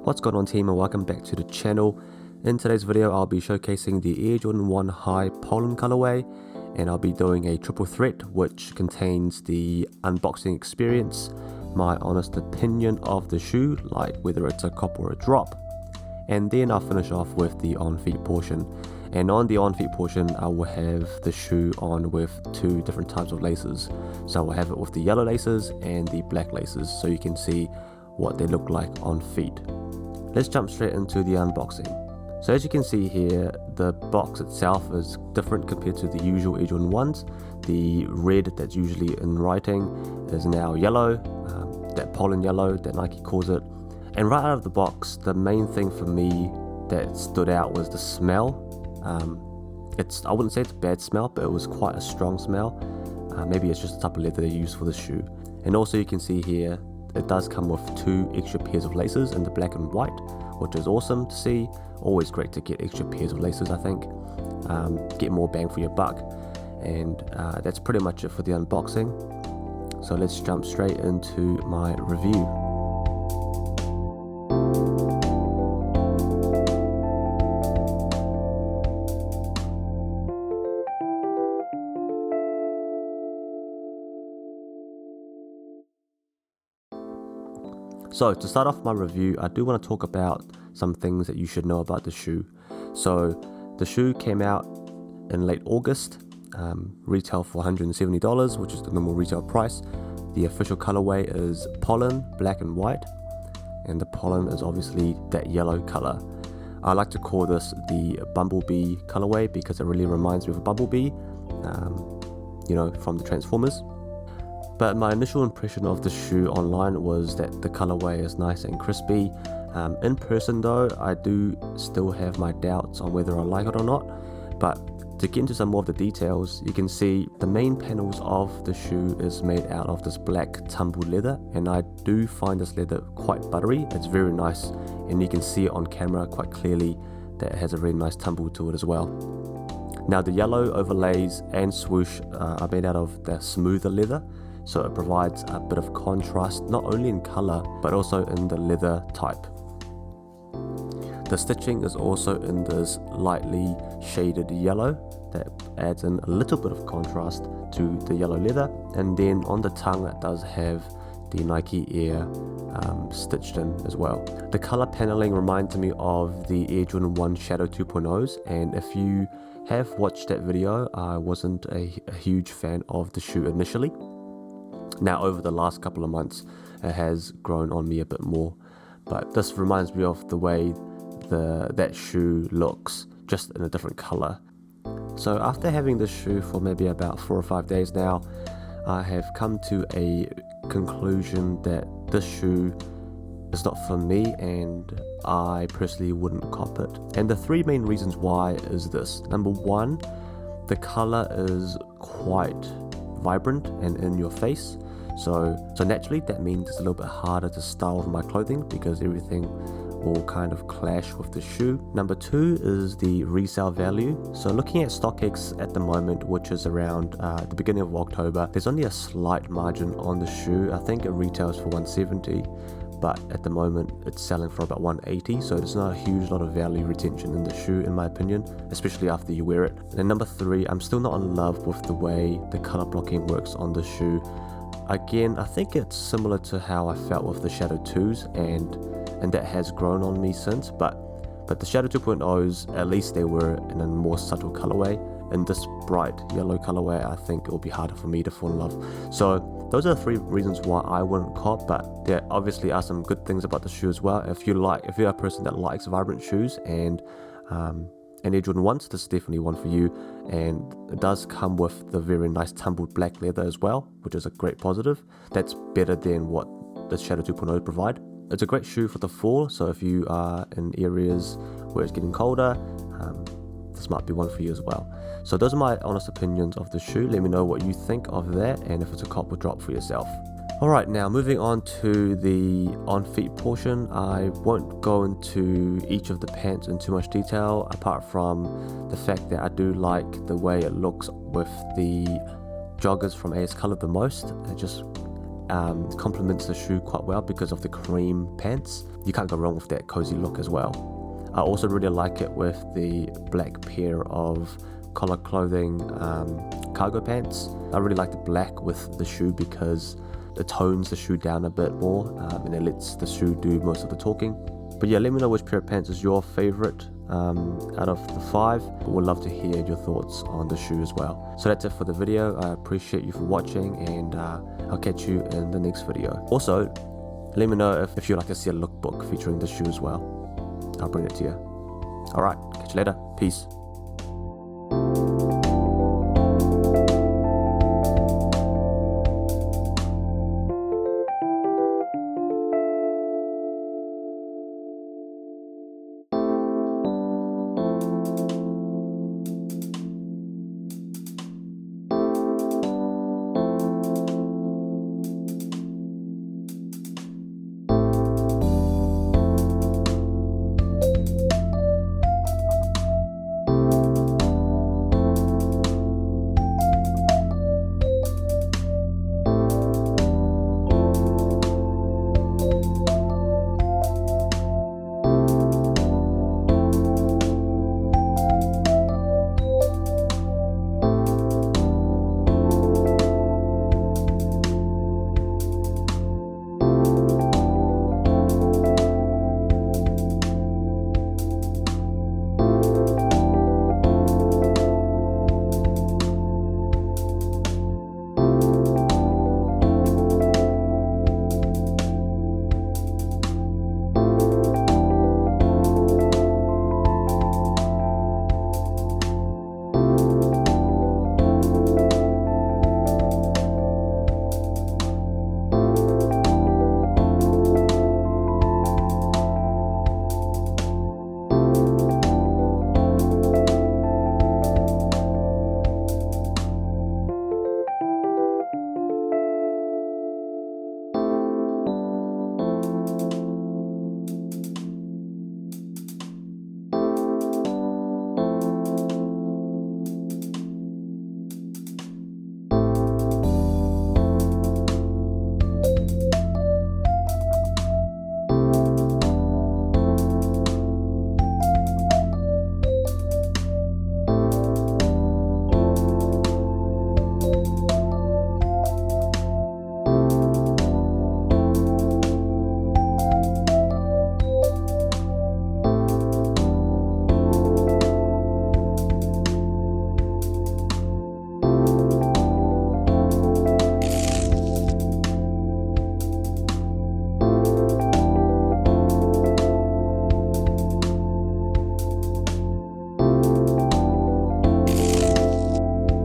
What's going on, team, and welcome back to the channel. In today's video I'll be showcasing the AJ1 High Pollen colorway, and I'll be doing a triple threat which contains the unboxing experience, my honest opinion of the shoe, like whether it's a cop or a drop, and then I'll finish off with the on-feet portion. And on the on-feet portion I will have the shoe on with two different types of laces. So I will have it with the yellow laces and the black laces, so you can see what they look like on feet. Let's jump straight into the unboxing. So as you can see here, the box itself is different compared to the usual AJ1 ones. The red that's usually in writing is now yellow, that pollen yellow that Nike calls it. And right out of the box, the main thing for me that stood out was the smell. I wouldn't say it's a bad smell, but it was quite a strong smell. Maybe it's just the type of leather they use for the shoe. And also you can see here, it does come with two extra pairs of laces in the black and white, which is awesome to see. Always great to get extra pairs of laces, I think. Get more bang for your buck. And that's pretty much it for the unboxing. So let's jump straight into my review. So to start off my review, I do want to talk about some things that you should know about the shoe. So the shoe came out in late August, retail for $170, which is the normal retail price. The official colorway is pollen, black and white, and the pollen is obviously that yellow color. I like to call this the bumblebee colorway because it really reminds me of a bumblebee, you know, from the Transformers. But my initial impression of the shoe online was that the colorway is nice and crispy. In person though, I do still have my doubts on whether I like it or not. But to get into some more of the details, you can see the main panels of the shoe is made out of this black tumbled leather, and I do find this leather quite buttery. It's very nice, and you can see it on camera quite clearly that it has a really nice tumble to it as well. Now the yellow overlays and swoosh are made out of the smoother leather, so it provides a bit of contrast not only in color but also in the leather type. The stitching is also in this lightly shaded yellow that adds in a little bit of contrast to the yellow leather, and then on the tongue it does have the Nike Air stitched in as well. The color paneling reminds me of the AJ1 Shadow 2.0s, and if you have watched that video, I wasn't a huge fan of the shoe initially. Now over the last couple of months it has grown on me a bit more, but this reminds me of the way that shoe looks, just in a different color. So after having this shoe for maybe about 4 or 5 days now, I have come to a conclusion that this shoe is not for me, and I personally wouldn't cop it. And the three main reasons why is this. Number one, the color is quite vibrant and in your face, so naturally that means it's a little bit harder to style with my clothing because everything will kind of clash with the shoe. Number two is the resale value. So looking at StockX at the moment, which is around the beginning of October, there's only a slight margin on the shoe. I think it retails for $170, but at the moment it's selling for about $180, so there's not a huge lot of value retention in the shoe in my opinion, especially after you wear it. And then number three, I'm still not in love with the way the color blocking works on the shoe. Again, I think it's similar to how I felt with the Shadow 2s, and that has grown on me since, but the Shadow 2.0s, at least they were in a more subtle colorway. In this bright yellow colorway, I think it will be harder for me to fall in love. So those are the three reasons why I wouldn't cop, but there obviously are some good things about the shoe as well. If you're a person that likes vibrant shoes and AJ1 ones, this is definitely one for you. And it does come with the very nice tumbled black leather as well, which is a great positive. That's better than what the Shadow 2.0 provide. It's a great shoe for the fall, so if you are in areas where it's getting colder, this might be one for you as well. So those are my honest opinions of the shoe. Let me know what you think of that and if it's a cop or drop for yourself. Alright, now moving on to the on-feet portion. I won't go into each of the pants in too much detail, apart from the fact that I do like the way it looks with the joggers from AS Color the most. It just complements the shoe quite well because of the cream pants. you can't go wrong with that cozy look as well. I also really like it with the black pair of collar clothing cargo pants. I really like the black with the shoe because it tones the shoe down a bit more and it lets the shoe do most of the talking. But yeah, let me know which pair of pants is your favorite out of the 5. We'd love to hear your thoughts on the shoe as well. So that's it for the video. I appreciate you for watching, and I'll catch you in the next video. Also, let me know if you'd like to see a lookbook featuring the shoe as well. I'll bring it to you. Alright, catch you later. Peace.